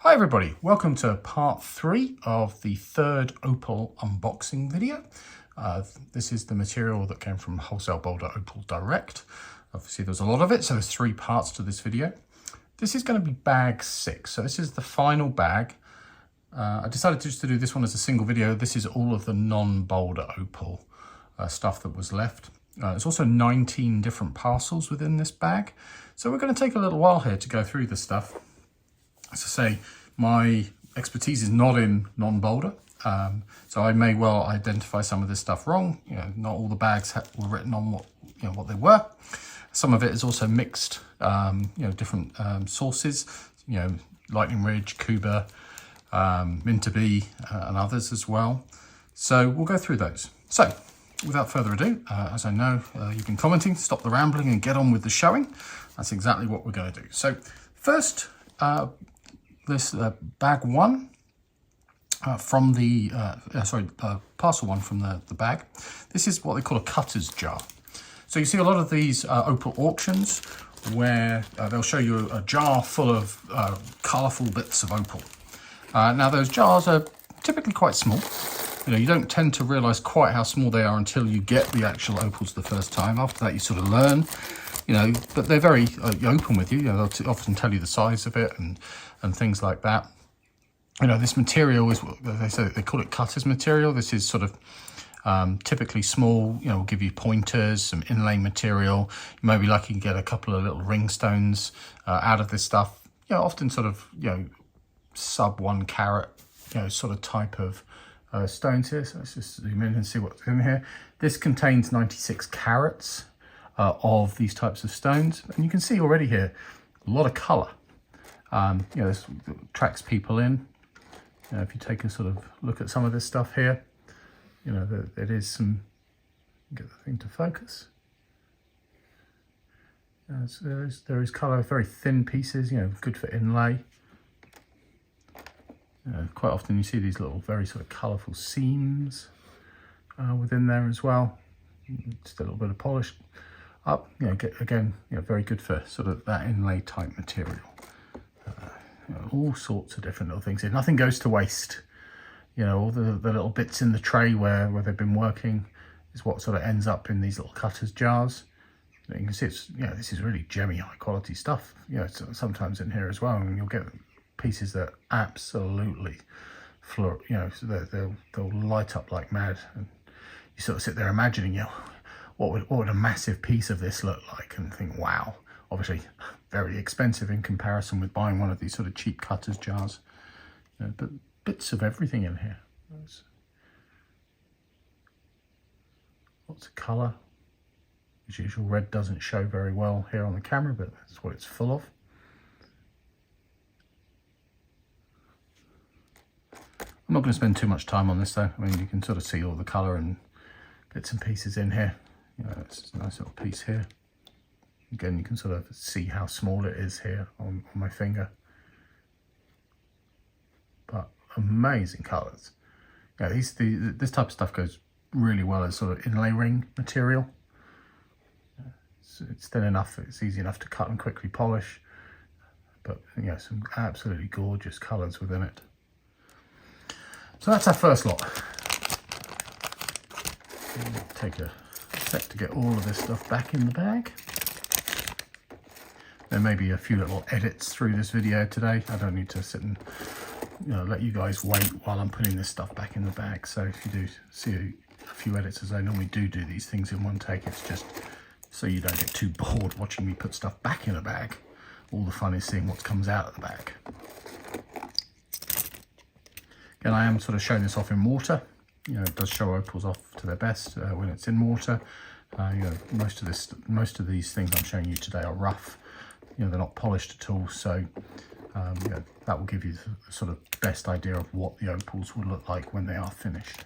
Hi everybody, welcome to part 3 of the third Opal unboxing video. This is the material that came from Wholesale Boulder Opal Direct. Obviously there's a lot of it, so there's 3 parts to this video. This is going to be bag 6, so this is the final bag. I decided just to do this one as a single video. This is all of the non-Boulder Opal stuff that was left. There's also 19 different parcels within this bag. So we're going to take a little while here to go through this stuff. As I say, my expertise is not in non-Boulder, so I may well identify some of this stuff wrong. You know, not all the bags were written on what they were. Some of it is also mixed, different sources. You know, Lightning Ridge, Cuba, Mintabie, and others as well. So we'll go through those. So without further ado, as I know you've been commenting, stop the rambling and get on with the showing. That's exactly what we're going to do. So first. This bag 1 from the, parcel 1 from the bag. This is what they call a cutter's jar. So you see a lot of these opal auctions where they'll show you a jar full of colourful bits of opal. Now those jars are typically quite small. You know, you don't tend to realise quite how small they are until you get the actual opals the first time. After that you sort of learn. You know, but they're very open with you. You know, they'll often tell you the size of it and things like that. You know, this material is, they call it cutter's material. This is sort of typically small. You know, will give you pointers, some inlay material. You may be lucky to get a couple of little ring stones out of this stuff. You know, often sort of sub 1 carat sort of type of stones here. So let's just zoom in and see what's in here. This contains 96 carats. Of these types of stones, and you can see already here a lot of color. This attracts people in. If you take a sort of look at some of this stuff here, it is some, get the thing to focus. There is color, very thin pieces, good for inlay. Quite often you see these little very sort of colorful seams within there as well. Just a little bit of polish up, again, very good for sort of that inlay type material. All sorts of different little things here. Nothing goes to waste. All the little bits in the tray where they've been working is what sort of ends up in these little cutter's jars. You can see it's, this is really gemmy, high quality stuff. Sometimes in here as well, and you'll get pieces that absolutely they'll light up like mad, and you sort of sit there imagining, what would a massive piece of this look like, and think, wow. Obviously very expensive in comparison with buying one of these sort of cheap cutter's jars. But bits of everything in here. There's lots of colour. As usual, red doesn't show very well here on the camera, but that's what it's full of. I'm not going to spend too much time on this though. I mean, you can sort of see all the colour and bits and pieces in here. It's a nice little piece here. Again, you can sort of see how small it is here on my finger. But amazing colours. This type of stuff goes really well as sort of inlay ring material. It's thin enough, it's easy enough to cut and quickly polish. But some absolutely gorgeous colours within it. So that's our first lot. Take a sec to get all of this stuff back in the bag. There may be a few little edits through this video today. I don't need to sit and let you guys wait while I'm putting this stuff back in the bag. So if you do see a few edits, as I normally do these things in one take, it's just so you don't get too bored watching me put stuff back in a bag. All the fun is seeing what comes out of the bag. Again, I am sort of showing this off in water. It does show opals off to their best when it's in water. Most of these things I'm showing you today are rough. They're not polished at all, so that will give you the sort of best idea of what the opals will look like when they are finished.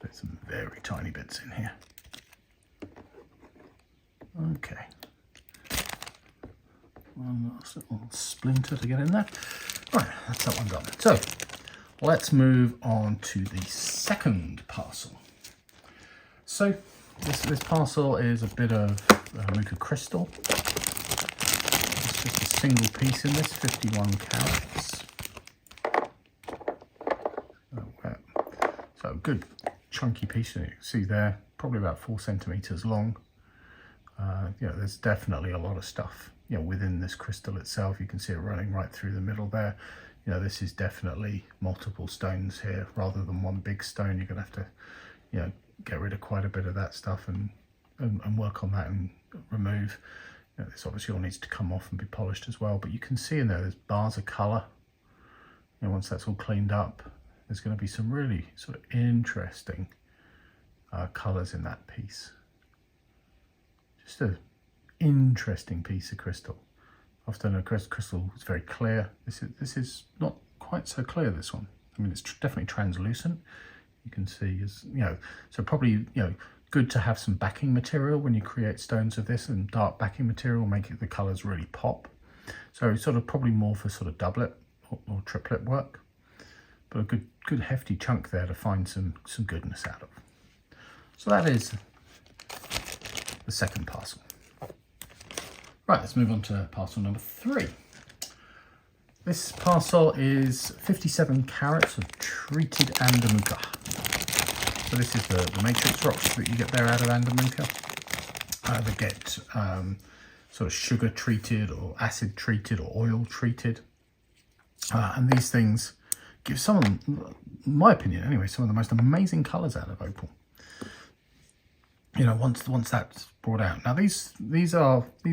There's some very tiny bits in here. Okay. One last little splinter to get in there. Right, that's that one done. So let's move on to the second parcel. So this parcel is a bit of Mooka crystal. It's just a single piece in this, 51 carats. So a good chunky piece, and you can see there, probably about 4 centimeters long. You know, there's definitely a lot of stuff, you know, within this crystal itself. You can see it running right through the middle there. You know, this is definitely multiple stones here rather than one big stone. You're gonna have to, you know, get rid of quite a bit of that stuff and work on that and remove. You know, this obviously all needs to come off and be polished as well, but you can see in there's bars of color. You know, once that's all cleaned up, there's going to be some really sort of interesting colors in that piece. Just an interesting piece of crystal. Often a crystal is very clear. This is not quite so clear, this one. I mean, it's definitely translucent. You can see, you know, so probably, you know, good to have some backing material when you create stones of this, and dark backing material make the colors really pop. So sort of probably more for sort of doublet or triplet work, but a good hefty chunk there to find some goodness out of. So that is the second parcel. Right, let's move on to parcel number 3. This parcel is 57 carats of treated Andamooka. So this is the matrix rocks that you get there out of Andamooka. They get sort of sugar treated or acid treated or oil treated. And these things give some of them, in my opinion anyway, some of the most amazing colours out of opal. You know, once that's brought out. Now these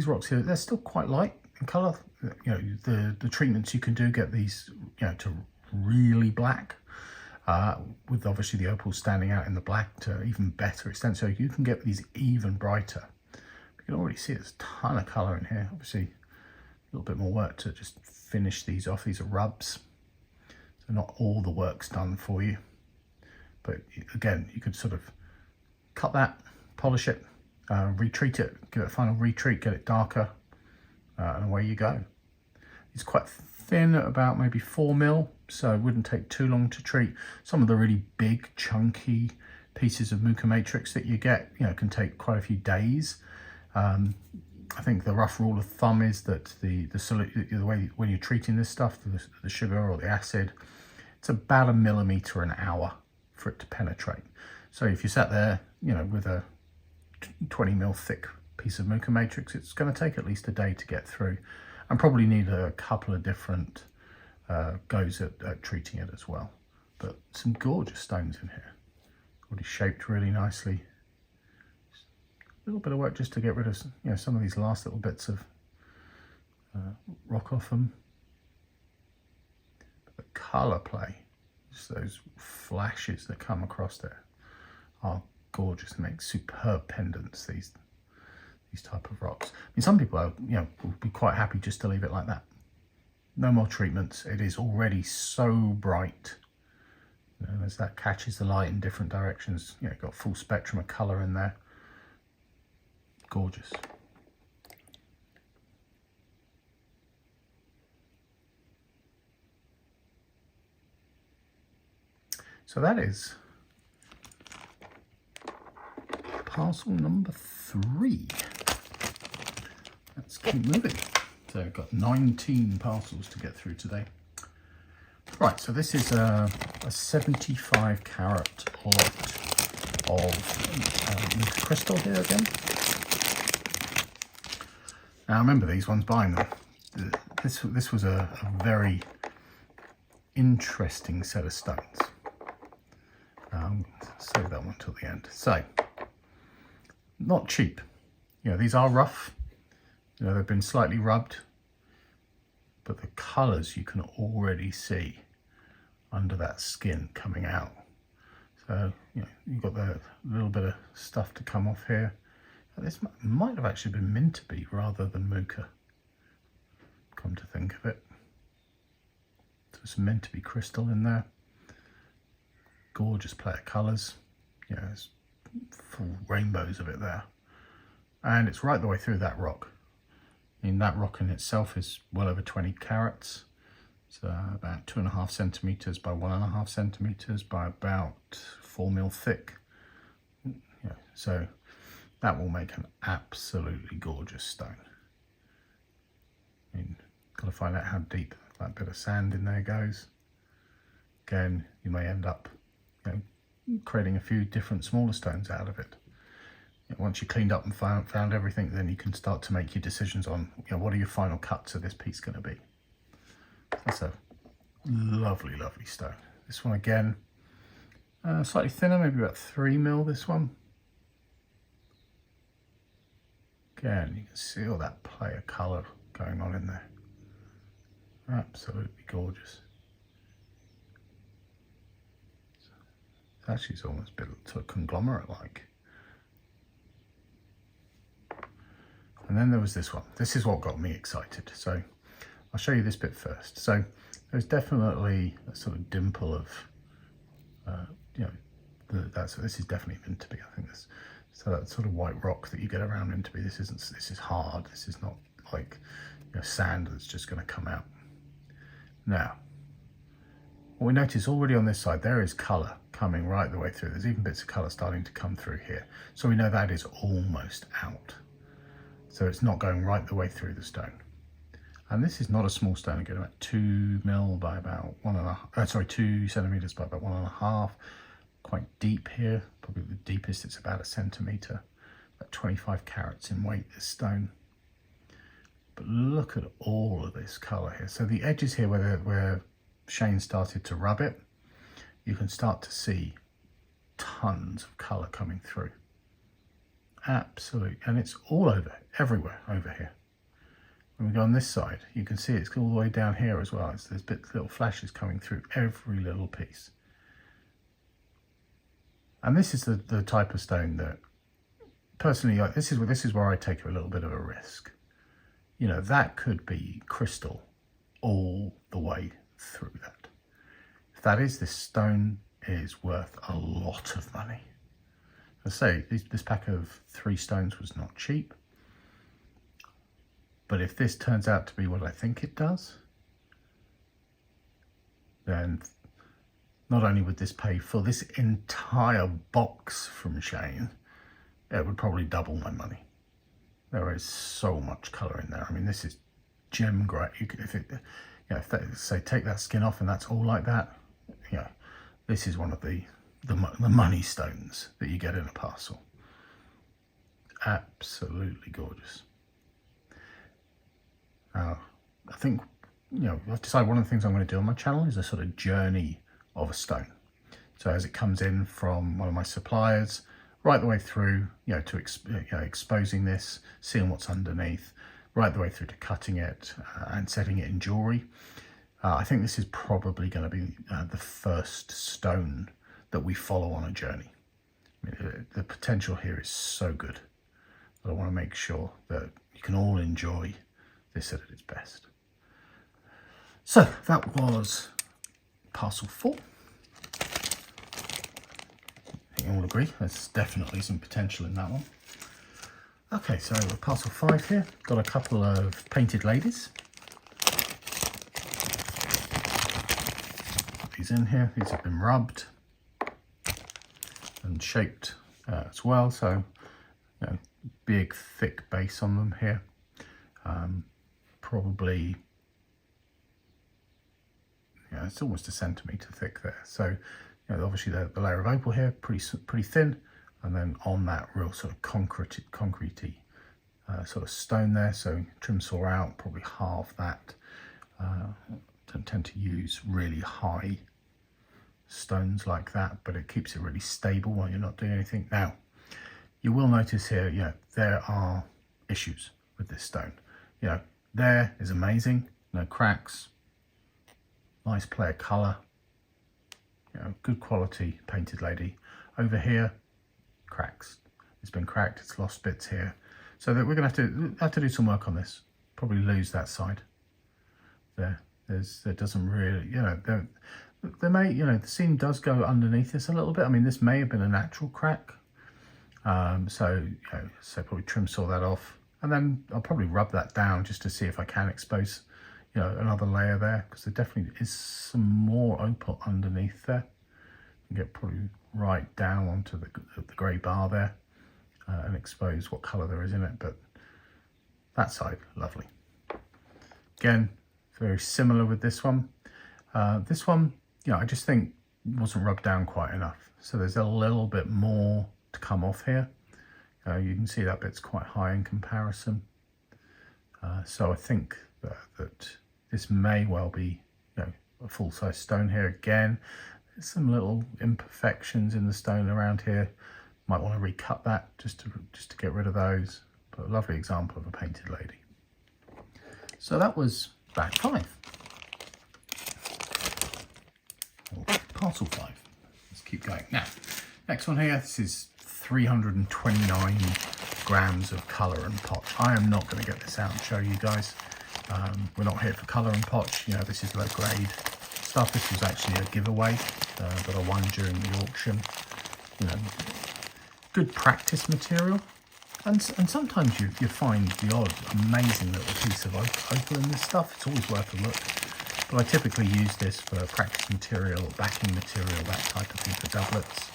rocks here, they're still quite light in colour. You know, the treatments you can do get these, you know, to really black, with obviously the opals standing out in the black to even better extent. So you can get these even brighter. You can already see there's a ton of colour in here. Obviously, a little bit more work to just finish these off. These are rubs, so not all the work's done for you. But again, you could sort of cut that, polish it, retreat it, give it a final retreat, get it darker, and away you go. It's quite thin at about maybe 4 mil, so it wouldn't take too long to treat. Some of the really big chunky pieces of Mooka matrix that you get, you know, can take quite a few days. I think the rough rule of thumb is that the way when you're treating this stuff, the sugar or the acid, it's about 1 millimeter an hour for it to penetrate. So if you sat there, you know, with a 20 mil thick piece of Mooka matrix, it's going to take at least a day to get through, and probably need a couple of different goes at treating it as well. But some gorgeous stones in here, already shaped really nicely. A little bit of work just to get rid of, you know, some of these last little bits of rock off them. But the colour play, just those flashes that come across there, are gorgeous. They make superb pendants, these type of rocks. I mean, some people are, you know, will be quite happy just to leave it like that. No more treatments. It is already so bright. You know, as that catches the light in different directions, you know, got full spectrum of colour in there. Gorgeous. So that is parcel number 3. Let's keep moving. So I've got 19 parcels to get through today. Right, so this is a 75 carat lot of crystal here again. Now remember, these ones buying them, this was a very interesting set of stones. Save that one till the end. So, not cheap. You know, these are rough. You know, they've been slightly rubbed, but the colours you can already see under that skin coming out. So, you know, you've got the little bit of stuff to come off here. This might have actually been Mintabie rather than Mooka, come to think of it. So some Mintabie crystal in there. Gorgeous play of colours. You know, there's full rainbows of it there. And it's right the way through that rock. I mean, that rock in itself is well over 20 carats. It's about 2.5 centimetres by 1.5 centimetres by about 4 mil thick. Yeah, so that will make an absolutely gorgeous stone. I mean, got to find out how deep that bit of sand in there goes. Again, you may end up, creating a few different smaller stones out of it. Once you cleaned up and found everything, then you can start to make your decisions on, what are your final cuts of this piece going to be. That's a lovely, lovely stone. This one again, slightly thinner, maybe about 3mm this one. Again, you can see all that play of colour going on in there. Absolutely gorgeous. Actually, it's almost a bit sort of conglomerate-like. And then there was this one. This is what got me excited. So I'll show you this bit first. So there's definitely a sort of dimple of, this is definitely Mintabie. I think this. So that sort of white rock that you get around Mintabie. This is hard. This is not like sand that's just going to come out. Now, what we notice already on this side, there is colour coming right the way through. There's even bits of colour starting to come through here. So we know that is almost out. So it's not going right the way through the stone. And this is not a small stone, again, about 2mm by about 2 centimetres by about 1.5. Quite deep here, probably the deepest, it's about 1 centimetre. About 25 carats in weight, this stone. But look at all of this colour here. So the edges here where Shane started to rub it, you can start to see tons of colour coming through. Absolutely, and it's all over, everywhere over here. When we go on this side, you can see it's all the way down here as well. There's little flashes coming through every little piece. And this is the type of stone that, personally, this is where I take a little bit of a risk. That could be crystal all the way through that. If that is, this stone is worth a lot of money. As I say, this pack of 3 stones was not cheap. But if this turns out to be what I think it does, then not only would this pay for this entire box from Shane, it would probably double my money. There is so much colour in there. I mean, this is gem grey. Say take that skin off and that's all like that, this is one of the money stones that you get in a parcel. Absolutely gorgeous. I think, I've decided one of the things I'm going to do on my channel is a sort of journey of a stone. So as it comes in from one of my suppliers, right the way through, to exposing this, seeing what's underneath, right the way through to cutting it and setting it in jewellery. I think this is probably going to be the first stone that we follow on a journey. I mean, the potential here is so good, but I want to make sure that you can all enjoy this at its best. So that was parcel 4. I think you all agree there's definitely some potential in that one. Okay, so parcel 5 here, got a couple of painted ladies. Put these in here, these have been rubbed and shaped as well, so big thick base on them here. Probably, it's almost 1 centimetre thick there. So, obviously the layer of opal here, pretty thin, and then on that real sort of concretey sort of stone there. So trim saw out, probably halve that. Don't tend to use really high stones like that, but it keeps it really stable while you're not doing anything. Now, you will notice here, there are issues with this stone. There is amazing, no cracks, nice play of colour, good quality painted lady. Over here, cracks. It's been cracked, it's lost bits here. So that we're going to have to do some work on this. Probably lose that side. There doesn't really, there may, the seam does go underneath this a little bit. I mean, this may have been a natural crack. So probably trim saw that off. And then I'll probably rub that down just to see if I can expose, another layer there, because there definitely is some more opal underneath there. You get probably right down onto the grey bar there. and expose what colour there is in it, but that side, lovely. Again, very similar with this one. This one, I just think wasn't rubbed down quite enough. So there's a little bit more to come off here. You can see that bit's quite high in comparison. So I think that this may well be, a full-size stone here. Again, there's some little imperfections in the stone around here. Might want to recut that just to get rid of those. But a lovely example of a painted lady. So that was bag 5. Or parcel 5. Let's keep going. Now, next one here, this is 329 grams of colour and potch. I am not going to get this out and show you guys. We're not here for colour and potch. This is low grade stuff. This was actually a giveaway that I won during the auction. Good practice material. And sometimes you find the odd amazing little piece of opal in this stuff. It's always worth a look. But I typically use this for practice material, backing material, that type of thing, for doublets.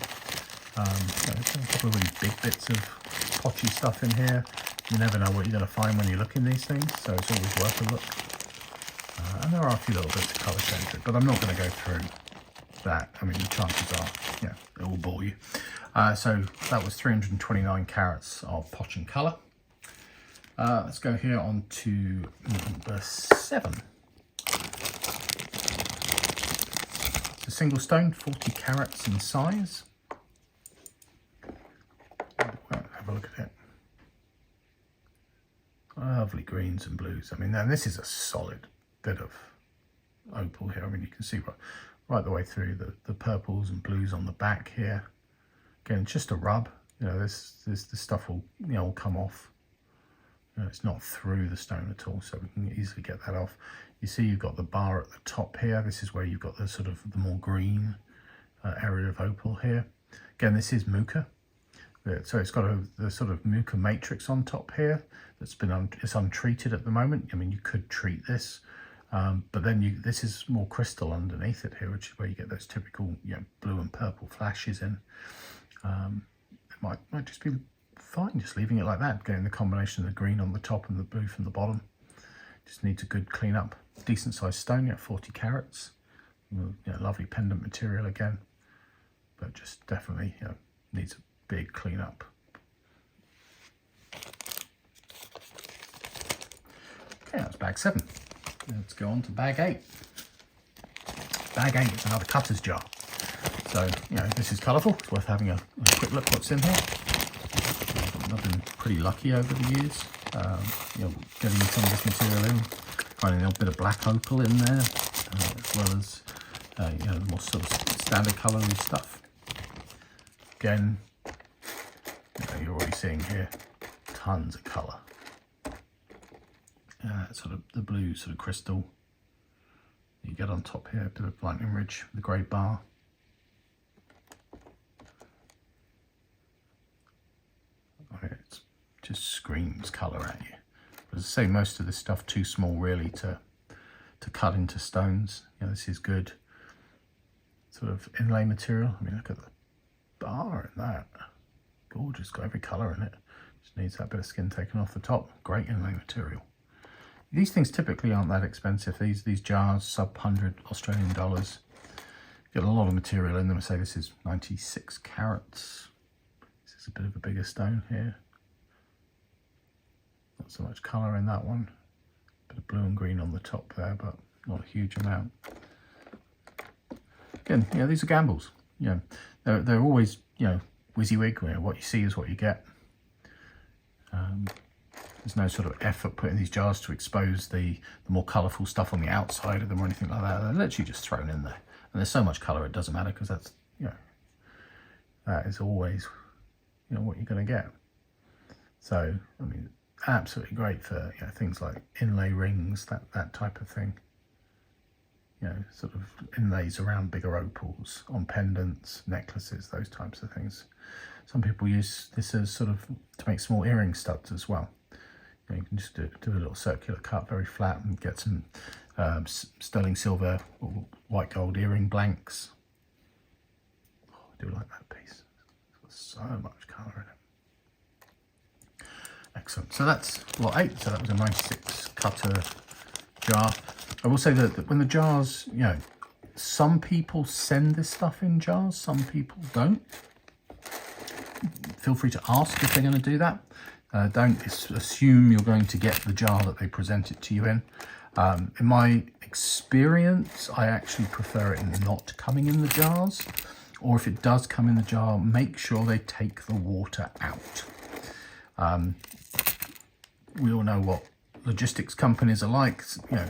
There's a couple of really big bits of potchy stuff in here. You never know what you're going to find when you look in these things, so it's always worth a look. And there are a few little bits of colour centered, but I'm not going to go through that. I mean, the chances are, it will bore you. So that was 329 carats of potch and colour. Let's go here on to number 7. It's a single stone, 40 carats in size. Have a look at it. Lovely greens and blues. I mean, now this is a solid bit of opal here. I mean, you can see right the way through the purples and blues on the back here. Again, it's just a rub. This stuff will come off. It's not through the stone at all, so we can easily get that off. You see, you've got the bar at the top here. This is where you've got the sort of the more green area of opal here. Again, this is Mooka. So it's got the sort of Mooka matrix on top here. It's untreated at the moment. I mean, you could treat this, but then this is more crystal underneath it here, which is where you get those typical blue and purple flashes in. It might just be fine just leaving it like that, getting the combination of the green on the top and the blue from the bottom. Just needs a good clean up. Decent sized stone, 40 carats. Lovely pendant material again, but just definitely needs a big clean up. Okay, that's bag 7. Let's go on to bag 8. Bag 8 is another cutter's jar. So, this is colourful. It's worth having a quick look what's in here. I've been pretty lucky over the years, getting some of this material in, finding a little bit of black opal in there, as well as, the more sort of standard coloury stuff. Again, you're already seeing here tons of colour. Sort of the blue sort of crystal. You get on top here, a bit of lightning ridge with the grey bar. It just screams colour at you. But as I say, most of this stuff too small really to cut into stones. This is good sort of inlay material. I mean, look at the bar in that. Gorgeous, got every colour in it. Just needs that bit of skin taken off the top. Great inlay material. These things typically aren't that expensive. These jars, sub 100 Australian dollars. Get a lot of material in them. I say this is 96 carats. This is a bit of a bigger stone here. Not so much colour in that one. Bit of blue and green on the top there, but not a huge amount. Again, these are gambles. They're always, WYSIWYG. What you see is what you get. There's no sort of effort put in these jars to expose the more colourful stuff on the outside of them or anything like that. They're literally just thrown in there. And there's so much colour it doesn't matter, because that's, that is always, what you're going to get. So, I mean, absolutely great for, things like inlay rings, that type of thing. Sort of inlays around bigger opals, on pendants, necklaces, those types of things. Some people use this as sort of to make small earring studs as well. You can just do a little circular cut, very flat, and get some sterling silver or white gold earring blanks. Oh, I do like that piece. It's got so much colour in it. Excellent. So that's lot 8. So that was a 96 cutter jar. I will say that when the jars, you know, some people send this stuff in jars, some people don't. Feel free to ask if they're going to do that. Don't assume you're going to get the jar that they present it to you in. In my experience, I actually prefer it not coming in the jars, or if it does come in the jar, make sure they take the water out. We all know what logistics companies are like. You know,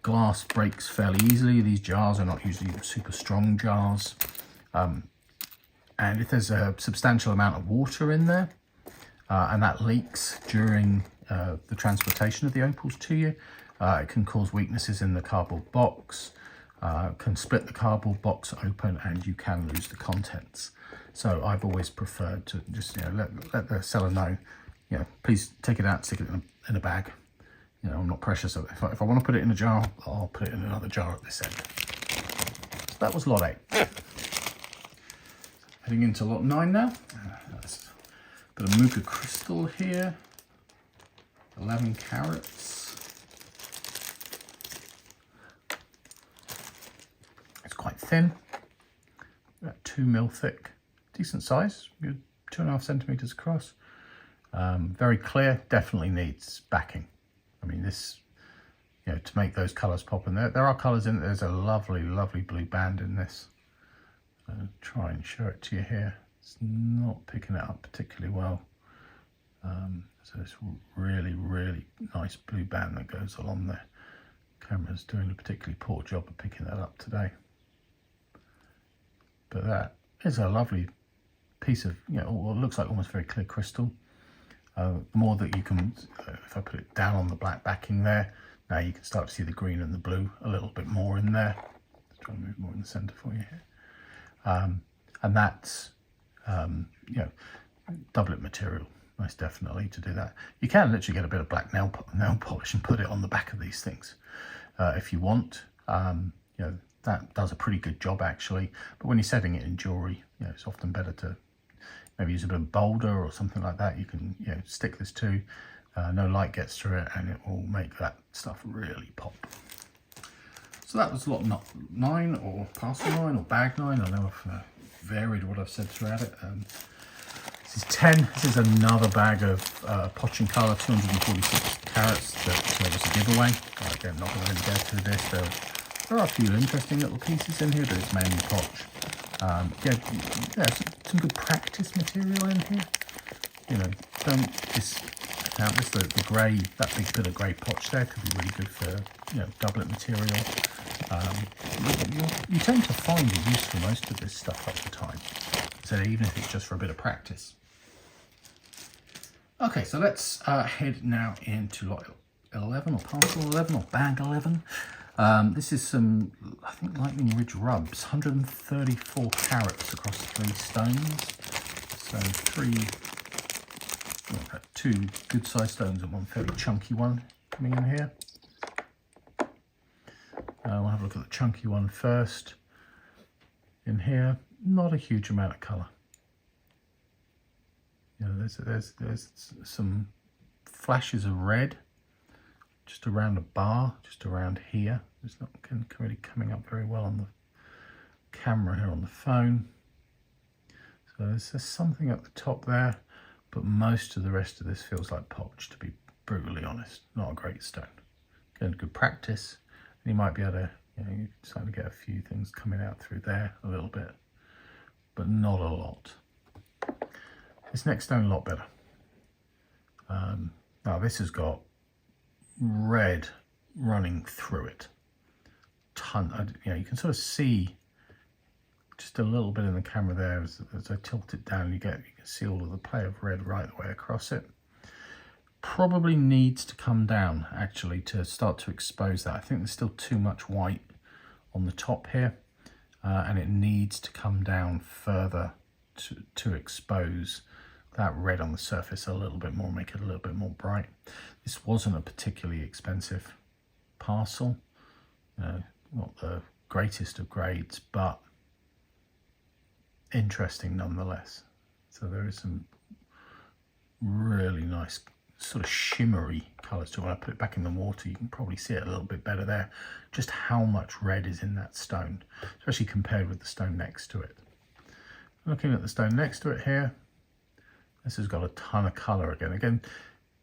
glass breaks fairly easily. These jars are not usually super strong jars. And if there's a substantial amount of water in there, and that leaks during the transportation of the opals to you, it can cause weaknesses in the cardboard box, can split the cardboard box open, and you can lose the contents. So I've always preferred to just, you know, let the seller know, you know, please take it out, stick it in a bag. You know, I'm not precious. If I want to put it in a jar, I'll put it in another jar at this end. So that was lot 8. Heading into lot 9 now. That's a bit of Mooka crystal here. 11 carats. It's quite thin. About 2 mil thick. Decent size. 2.5 centimeters across. Very clear. Definitely needs backing. I mean, this, you know, to make those colours pop in there. There are colours in it. There's a lovely, lovely blue band in this. I'll try and show it to you here. It's not picking it up particularly well. So it's really, really nice blue band that goes along there. Camera's doing a particularly poor job of picking that up today. But that is a lovely piece of, you know, what looks like almost very clear crystal. The more that you can, if I put it down on the black backing there, now you can start to see the green and the blue a little bit more in there. Let's try and move more in the centre for you here. And that's, you know, doublet material, most definitely, to do that. You can literally get a bit of black nail polish and put it on the back of these things if you want. You know, that does a pretty good job actually. But when you're setting it in jewellery, you know, it's often better to maybe use a bit of Boulder or something like that. You can, you know, stick this to, no light gets through it, and it will make that stuff really pop. So that was lot 9, or parcel 9, or bag 9. I know I've varied what I've said throughout it. This is 10. This is another bag of potch and colour, 246 carats. That was a giveaway. Again, not going to really go through this. There are a few interesting little pieces in here, but it's mainly potch. Yeah, some good practice material in here. You know, don't discount this. The grey, that big bit of grey potch there could be really good for, you know, doublet material. You tend to find a use for most of this stuff at the time, so even if it's just for a bit of practice. Okay, so let's head now into lot 11, or parcel 11, or bag 11. This is some, I think, Lightning Ridge rubs, 134 carats across 3 stones. So 2 good sized stones and 1 fairly chunky one coming in here. We'll have a look at the chunky one first. In here, not a huge amount of colour. You know, there's some flashes of red just around a bar, just around here. It's not really coming up very well on the camera here on the phone. So there's something at the top there, but most of the rest of this feels like potch, to be brutally honest. Not a great stone. Again, good practice. And you might be able to, you know, you're starting to get a few things coming out through there a little bit, but not a lot. This next stone a lot better. Now this has got red running through it. You know, you can sort of see just a little bit in the camera there as I tilt it down. You can see all of the play of red right the way across it. Probably needs to come down actually to start to expose that. I think there's still too much white on the top here, and it needs to come down further to expose that red on the surface a little bit more, make it a little bit more bright. This wasn't a particularly expensive parcel, not the greatest of grades, but interesting nonetheless. So there is some really nice sort of shimmery colours to it. When I put it back in the water, you can probably see it a little bit better there, just how much red is in that stone, especially compared with the stone next to it. Looking at the stone next to it here, this has got a ton of colour again.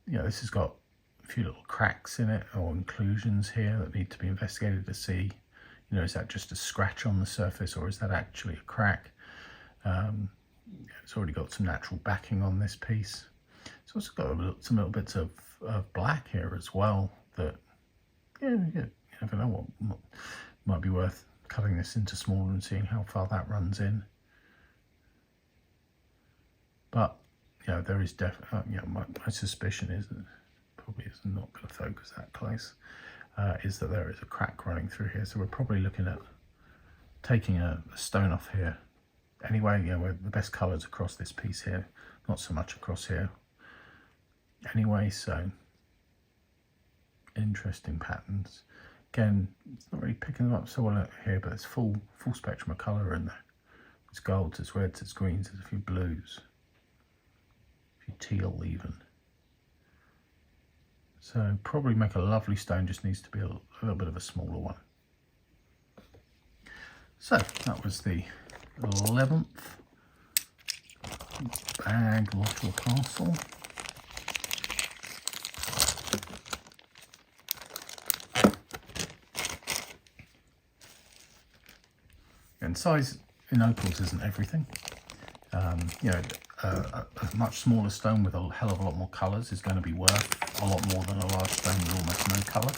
You know, this has got a few little cracks in it or inclusions here that need to be investigated to see, you know, is that just a scratch on the surface or is that actually a crack? It's already got some natural backing on this piece. It's also got some little bits of black here as well that, you never know what might be worth cutting this into smaller and seeing how far that runs in. But, you know, there is definitely, you know, my suspicion is that probably is not going to focus that close, is that there is a crack running through here. So we're probably looking at taking a stone off here. Anyway, you know, where the best colours across this piece here, not so much across here. Anyway, so interesting patterns. Again, it's not really picking them up so well here, but it's full spectrum of colour in there. It's golds, it's reds, it's greens, there's a few blues, a few teal even. So probably make a lovely stone, just needs to be a little bit of a smaller one. So that was the 11th bag, lot or parcel. And size in opals isn't everything. You know, a much smaller stone with a hell of a lot more colours is going to be worth a lot more than a large stone with almost no colour.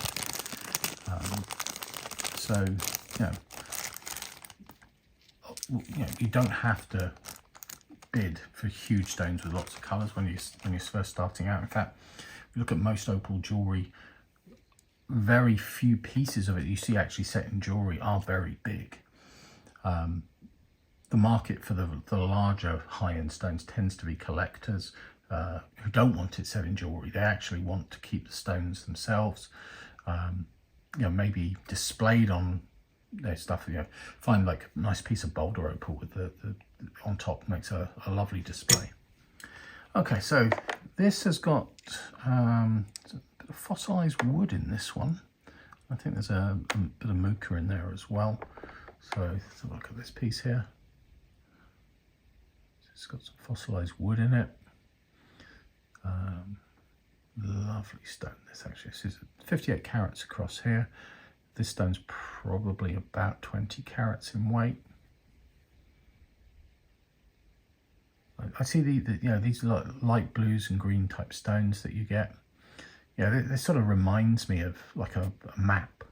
So, you know, you don't have to bid for huge stones with lots of colours when you're first starting out. In fact, if you look at most opal jewellery, very few pieces of it you see actually set in jewellery are very big. The market for the larger high-end stones tends to be collectors who don't want it set in jewellery. They actually want to keep the stones themselves, you know, maybe displayed on their stuff. You know, find like a nice piece of Boulder Opal with the on top, makes a lovely display. Okay, so this has got a bit of fossilised wood in this one. I think there's a bit of Mooka in there as well. So let's have a look at this piece here. It's got some fossilised wood in it. Lovely stone. This is 58 carats across here. This stone's probably about 20 carats in weight. I see you know, these light blues and green type stones that you get. Yeah, this sort of reminds me of like a map,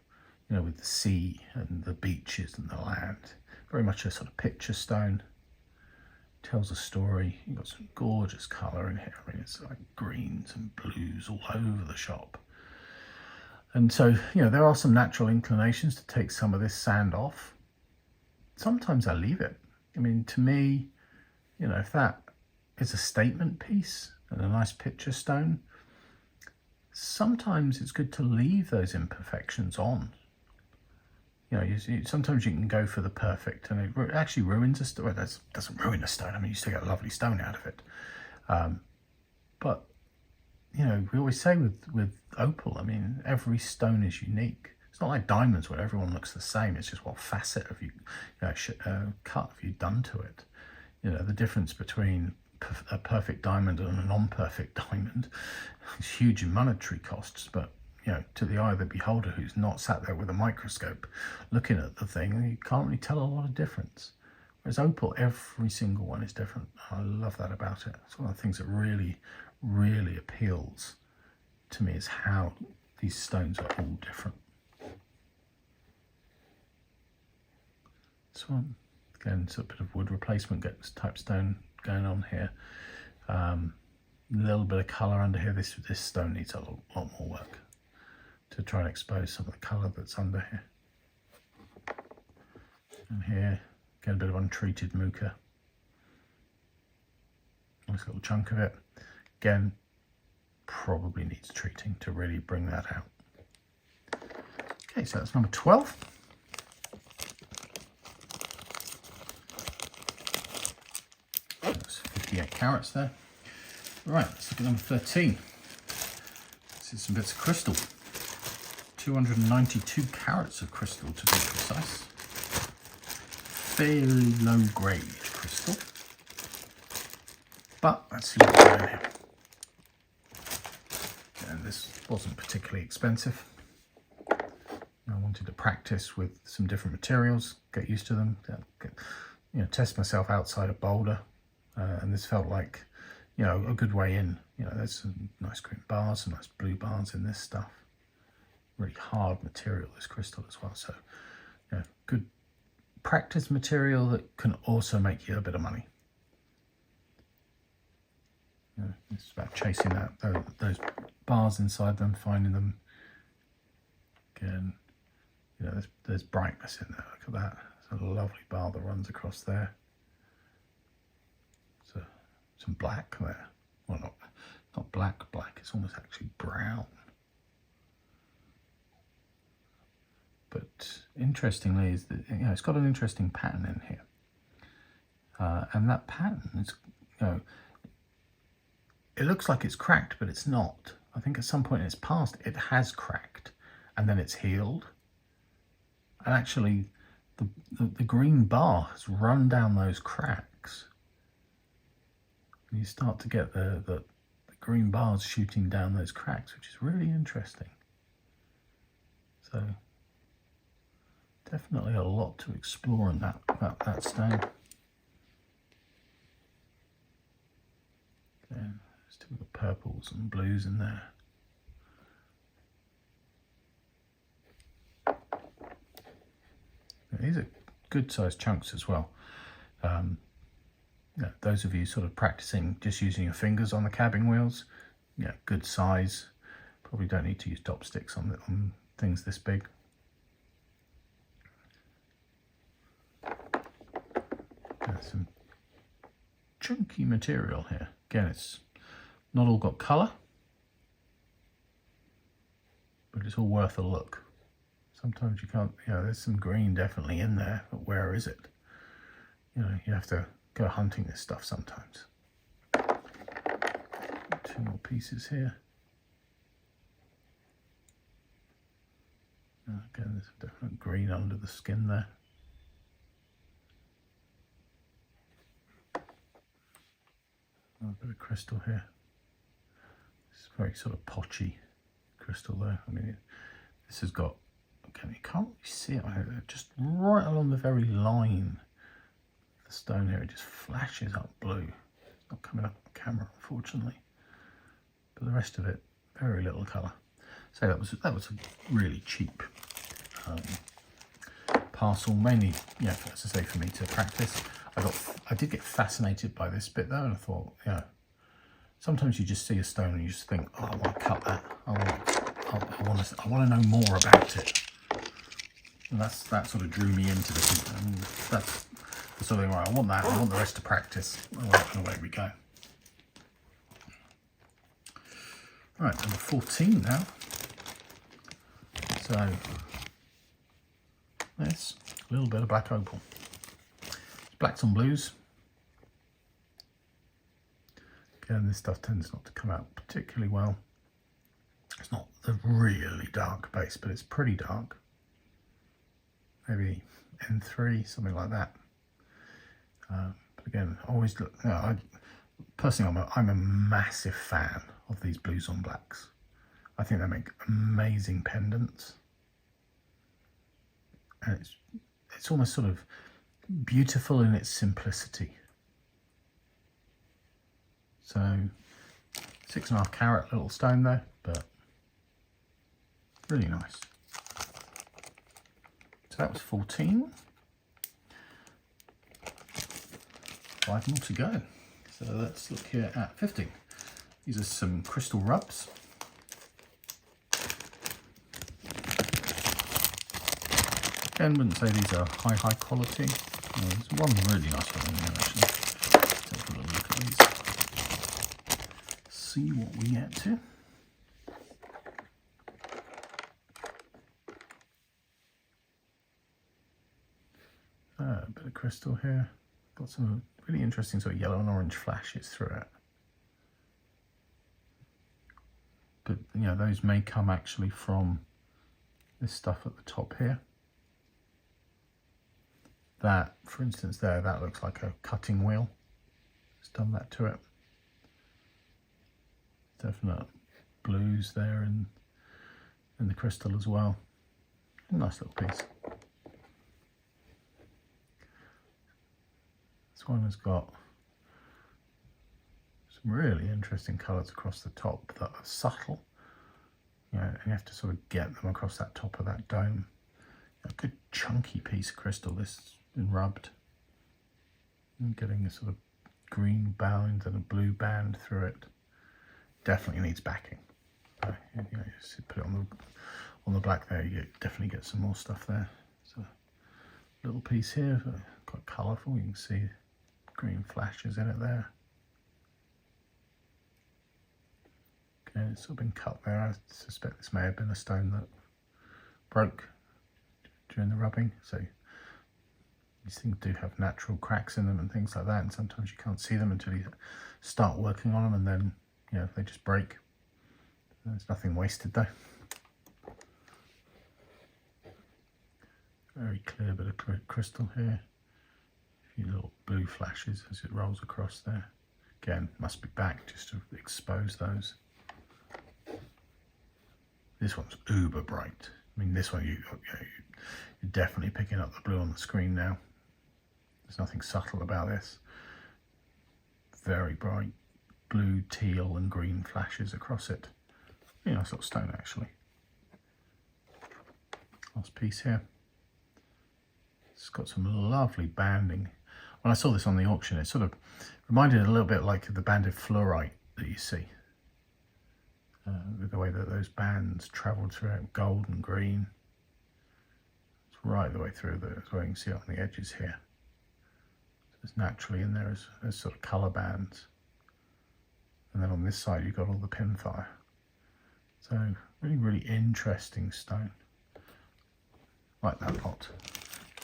you know, with the sea and the beaches and the land. Very much a sort of picture stone. Tells a story. You've got some gorgeous colour in here. I mean, it's like greens and blues all over the shop. And so, you know, there are some natural inclinations to take some of this sand off. Sometimes I leave it. I mean, to me, you know, if that is a statement piece and a nice picture stone, sometimes it's good to leave those imperfections on. You know, sometimes you can go for the perfect and it actually ruins a stone. Well, that doesn't ruin a stone. I mean, you still get a lovely stone out of it. But, you know, we always say with opal, I mean, every stone is unique. It's not like diamonds where everyone looks the same. It's just what facet have you cut have you done to it. You know, the difference between a perfect diamond and a non-perfect diamond is huge in monetary costs, but you know, to the eye of the beholder who's not sat there with a microscope looking at the thing, you can't really tell a lot of difference. Whereas opal, every single one is different. I love that about it. It's one of the things that really, really appeals to me, is how these stones are all different. This one, again, it's a bit of wood replacement type stone going on here. A little bit of colour under here. This stone needs a lot more work to try and expose some of the colour that's under here. And here, get a bit of untreated Mooka. Nice little chunk of it. Again, probably needs treating to really bring that out. Okay, so that's number 12. That's 58 carats there. Right, let's look at number 13. This is some bits of crystal. 292 carats of crystal to be precise. Fairly low grade crystal. But let's see what's going here. And this wasn't particularly expensive. I wanted to practice with some different materials, get used to them, test myself outside of Boulder. And this felt like, a good way in. There's some nice green bars, some nice blue bars in this stuff. Really hard material, this crystal as well. So, good practice material that can also make you a bit of money. It's about chasing those bars inside them, finding them. Again, there's brightness in there. Look at that. It's a lovely bar that runs across there. So some black there. Well, not black. It's almost actually brown. But interestingly, is that it's got an interesting pattern in here, and that pattern is, it looks like it's cracked, but it's not. I think at some point in its past, it has cracked, and then it's healed. And actually, the green bar has run down those cracks. And you start to get the green bars shooting down those cracks, which is really interesting. So definitely a lot to explore in that stone. Okay, still got purples and blues in there. These are good sized chunks as well. Those of you sort of practicing just using your fingers on the cabbing wheels, good size. Probably don't need to use top sticks on things this big. Some chunky material here. Again, it's not all got colour, but it's all worth a look. Sometimes you can't, there's some green definitely in there, but where is it? You have to go hunting this stuff sometimes. Two more pieces here. Again, there's a definite green under the skin there. A bit of crystal here. It's very sort of potchy crystal there. I mean, this has got, again, you can't really see it, just right along the very line of the stone here, it just flashes up blue. It's not coming up on camera, unfortunately. But the rest of it, very little colour. So that was a really cheap parcel, mainly, as I say, for me to practice. I did get fascinated by this bit though, and I thought, sometimes you just see a stone and you just think, oh, I want to cut that. I want to know more about it. And that sort of drew me into this. And that's the sort of thing where I want that. I want the rest to practice. And away we go. Right, number 14 now. So this a little bit of black opal. Blacks on blues. Again, this stuff tends not to come out particularly well. It's not the really dark base, but it's pretty dark. Maybe N3, something like that. But again, always look. Personally, I'm a massive fan of these blues on blacks. I think they make amazing pendants, and it's almost sort of beautiful in its simplicity. So 6.5 carat little stone there, but really nice. So that was 14. 5 more to go. So let's look here at 15. These are some crystal rubs. Again, wouldn't say these are high quality. There's one really nice one in there actually. Let's take a little look at these. See what we get to. A bit of crystal here. Got some really interesting sort of yellow and orange flashes through it. but you know, those may come actually from this stuff at the top here. That, for instance, there, that looks like a cutting wheel. It's done that to it. Definite blues there in the crystal as well. A nice little piece. This one has got some really interesting colours across the top that are subtle. You know, and you have to sort of get them across that top of that dome. A good chunky piece of crystal. This has been rubbed. And getting a sort of green band and a blue band through it. Definitely needs backing. You know, just put it on the black there. You definitely get some more stuff there. So a little piece here, quite colourful. You can see green flashes in it there. Okay, it's sort of been cut there. I suspect this may have been a stone that broke during the rubbing. So these things do have natural cracks in them and things like that, and sometimes you can't see them until you start working on them, and then, you know, they just break. There's nothing wasted though. Very clear bit of crystal here. A few little blue flashes as it rolls across there. Again, must be back just to expose those. This one's uber bright. I mean, this one you're definitely picking up the blue on the screen now. There's nothing subtle about this. Very bright blue, teal and green flashes across it. Really nice little stone actually. Last piece here. It's got some lovely banding. When I saw this on the auction, it sort of reminded a little bit like the banded fluorite that you see. With the way that those bands travelled through it, gold and green. It's right the way through as well. You can see it on the edges here. So it's naturally in there as sort of colour bands. And then on this side you've got all the pinfire. So really, really interesting stone. Like that lot.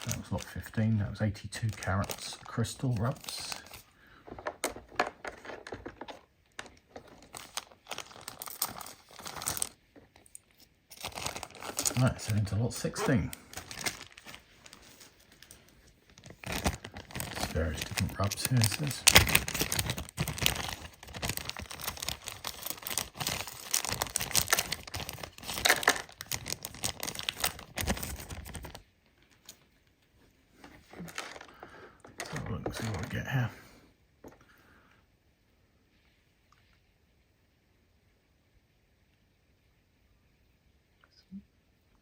That was lot 15. That was 82 carats crystal rubs. Right, so into lot 16. There's various different rubs here, it says. Let's have a look and see what we get here.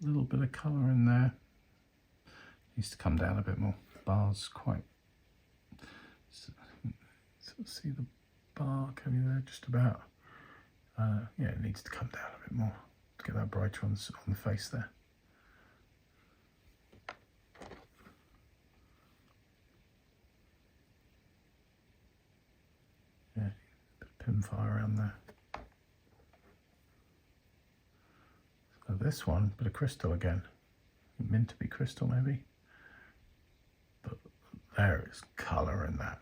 A little bit of colour in there. Needs to come down a bit more. Bars quite. Sort of see the bar coming there just about. Yeah, it needs to come down a bit more to get that brighter on the face there. Yeah, a bit of pinfire around there. So this one, bit of crystal again. Mintabie crystal maybe. But there is colour in that.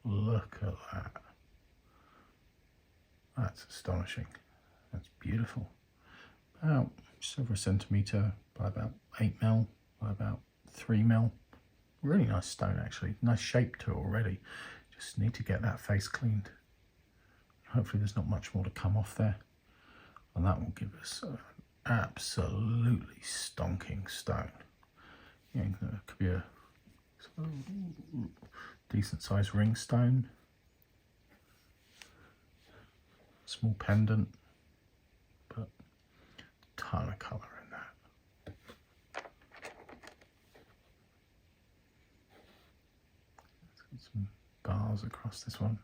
Look at that. That's astonishing. That's beautiful. About just over a centimetre by about 8mm, by about 3mm. Really nice stone actually. Nice shape to it already. Just need to get that face cleaned. Hopefully there's not much more to come off there. And that will give us an absolutely stonking stone. Yeah, it could be a sort of decent sized ring stone. Small pendant, but a ton of colour in that. Let's get some bars across this one.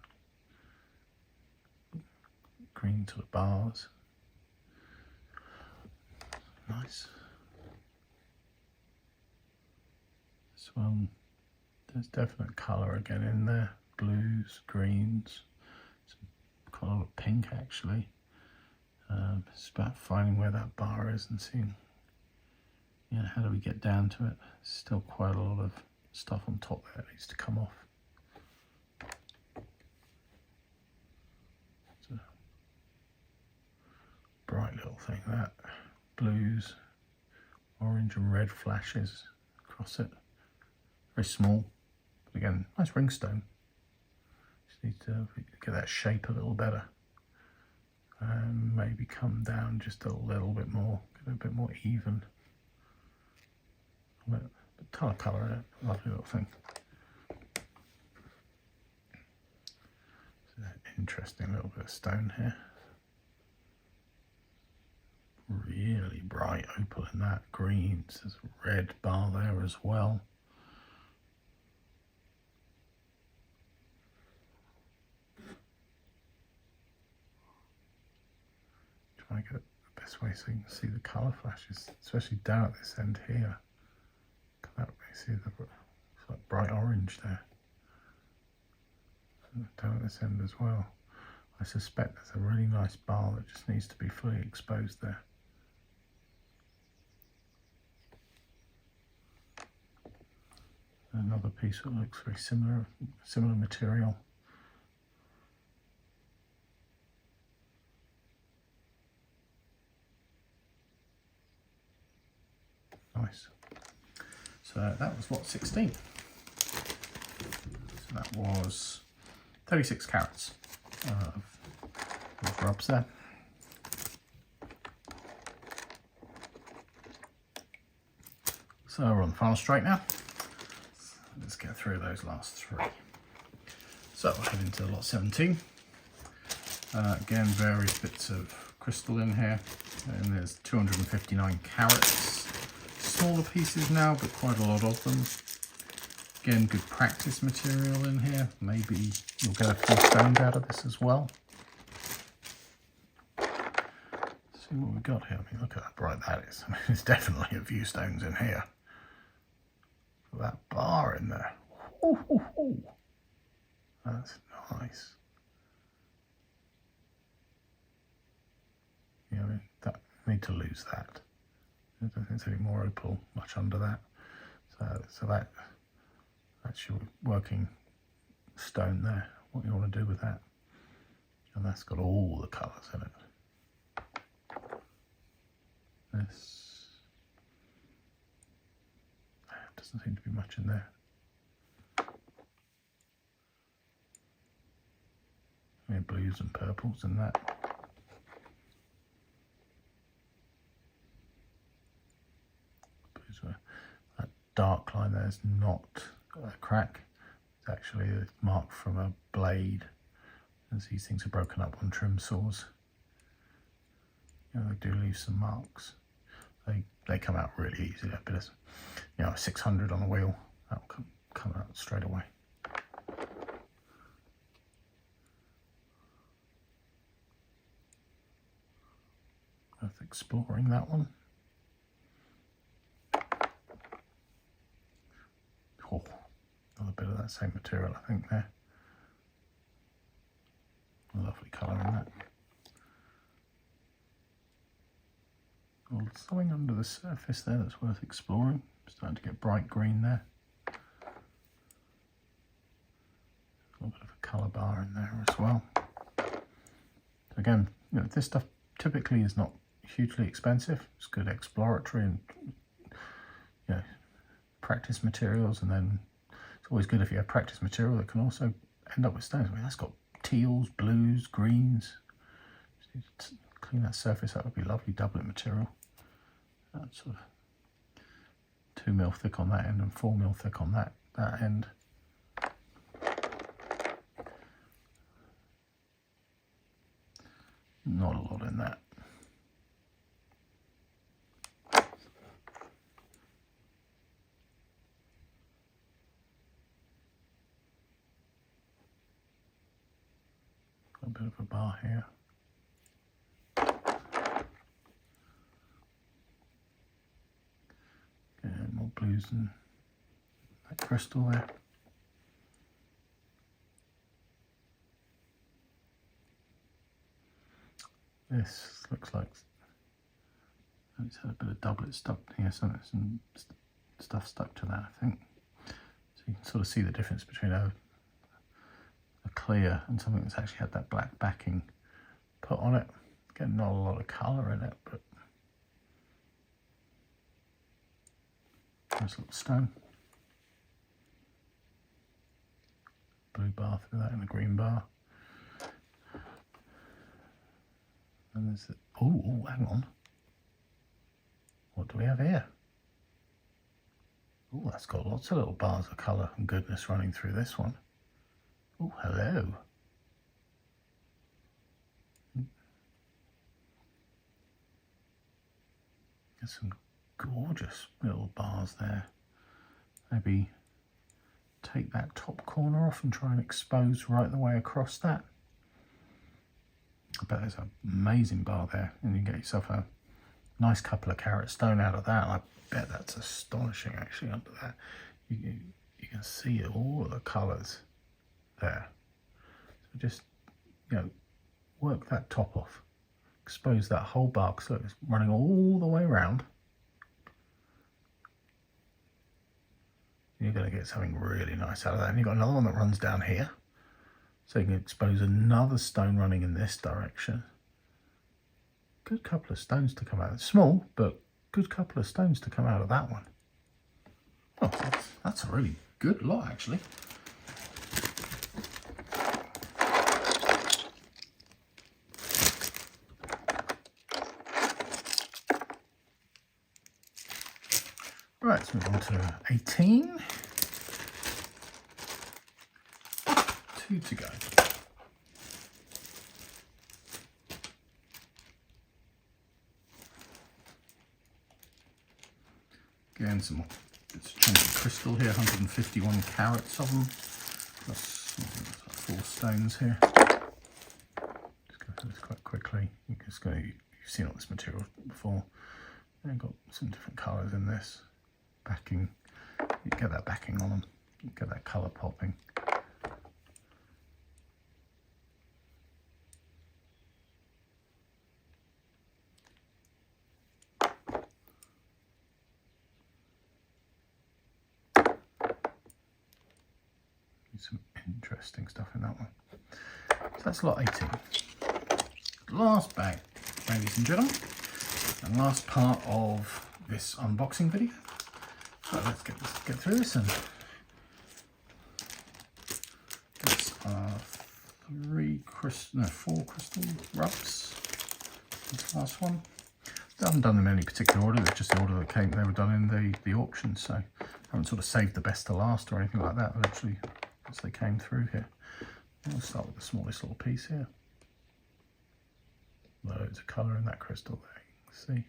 Green to the bars. Nice. This one, there's definite colour again in there. Blues, greens, quite a lot of pink actually. It's about finding where that bar is and seeing, you know, how do we get down to it. Still quite a lot of stuff on top there that needs to come off. So, whole thing. That blues, orange and red flashes across it. Very small, but again, nice ringstone. Just need to get that shape a little better. And maybe come down just a little bit more, get a bit more even. A ton of colour in it, lovely little thing. So interesting little bit of stone here. Really bright opal in that, greens, there's a red bar there as well. Try to get it the best way so you can see the colour flashes, especially down at this end here. Look at that, you see it's like bright orange there. And down at this end as well. I suspect there's a really nice bar that just needs to be fully exposed there. Another piece that looks very similar material. Nice. So that was what, 16? So that was 36 carats of rubs there. So we're on the final straight now. Let's get through those last three. So we'll head into lot 17. Again, various bits of crystal in here, and there's 259 carats. Smaller pieces now, but quite a lot of them. Again, good practice material in here. Maybe you'll get a few stones out of this as well. Let's see what we've got here. I mean, look at how bright that is. I mean, there's definitely a few stones in here. Look at that bar in there. Ooh, ooh, ooh. That's nice. Yeah, I mean, I need to lose that. I don't think there's any more opal much under that. So that's your working stone there. What you want to do with that. And that's got all the colours in it. This doesn't seem to be much in there. Yeah, blues and purples in that. That dark line there is not a crack. It's actually a mark from a blade, as these things are broken up on trim saws. You know, they do leave some marks. They come out really easy. A bit of, you know, 600 on the wheel, that will come out straight away. Worth exploring that one. Oh, another bit of that same material, I think there. A lovely colour in that. Oh, something under the surface there that's worth exploring. Starting to get bright green there. A little bit of a colour bar in there as well. So again, you know, this stuff typically is not hugely expensive. It's good exploratory and, you know, practice materials, and then it's always good if you have practice material that can also end up with stones. I mean, that's got teals, blues, greens. Just need to clean that surface up. Would be lovely doublet material. That's sort of 2 mil thick on that end and 4 mil thick on that end. Not a lot in that. A bit of a bar here. And more blues and that crystal there. This looks like it's had a bit of doublet stuck here, so there's some stuff stuck to that, I think. So you can sort of see the difference between a clear and something that's actually had that black backing put on it. Again, not a lot of colour in it, but nice little stone. Blue bar through that and a green bar. And there's the, oh, hang on. What do we have here? Oh, that's got lots of little bars of colour and goodness running through this one. Oh, hello. There's some gorgeous little bars there. Maybe take that top corner off and try and expose right the way across that. I bet there's an amazing bar there, and you get yourself a nice couple of carat stone out of that. I bet that's astonishing actually under that. You can see all of the colours there. So just, you know, work that top off. Expose that whole bar, so it's running all the way around. You're going to get something really nice out of that. And you've got another one that runs down here. So you can expose another stone running in this direction. Good couple of stones to come out. It's small, but good couple of stones to come out of that one. Oh, that's a really good lot actually. Right, let's move on to 18. 2 to go. Again, some bits of chunky crystal here, 151 carats of them, plus 4 stones here. Just go through this quite quickly. You've seen all this material before. They've got some different colours in this. Backing, you get that backing on them, you get that colour popping. Some interesting stuff in that one. So that's lot 18. Last bag, ladies and gentlemen, and last part of this unboxing video. So let's get through this, and this are 4 crystal rubs. This last one. I haven't done them in any particular order. It's just the order that came. They were done in the auction, so I haven't sort of saved the best to last or anything like that. Literally, as they came through here. We'll start with the smallest little piece here. Loads of colour in that crystal there. You can see.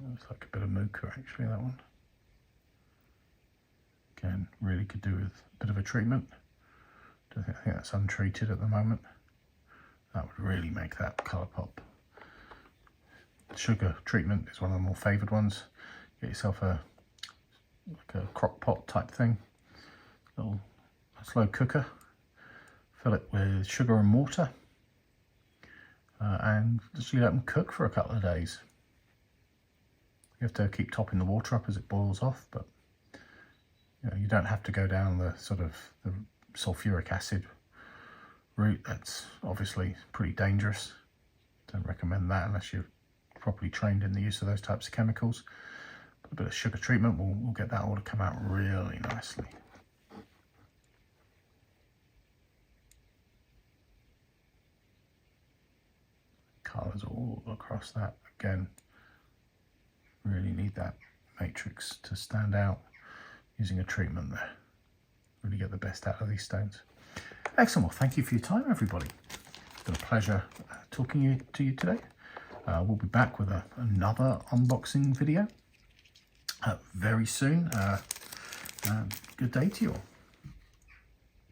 Looks like a bit of mooka actually, that one. Again, really could do with a bit of a treatment. I think that's untreated at the moment. That would really make that colour pop. Sugar treatment is one of the more favoured ones. Get yourself like a crock pot type thing. A slow cooker. Fill it with sugar and water. And just let them cook for a couple of days. You have to keep topping the water up as it boils off, but you don't have to go down the sort of the sulfuric acid route. That's obviously pretty dangerous. Don't recommend that unless you're properly trained in the use of those types of chemicals. But a bit of sugar treatment will get that all to come out really nicely. Colours all across that. Again, really need that matrix to stand out using a treatment there. Really get the best out of these stones. Excellent. Well, thank you for your time, everybody. It's been a pleasure talking to you today. We'll be back with another unboxing video very soon. Good day to you all.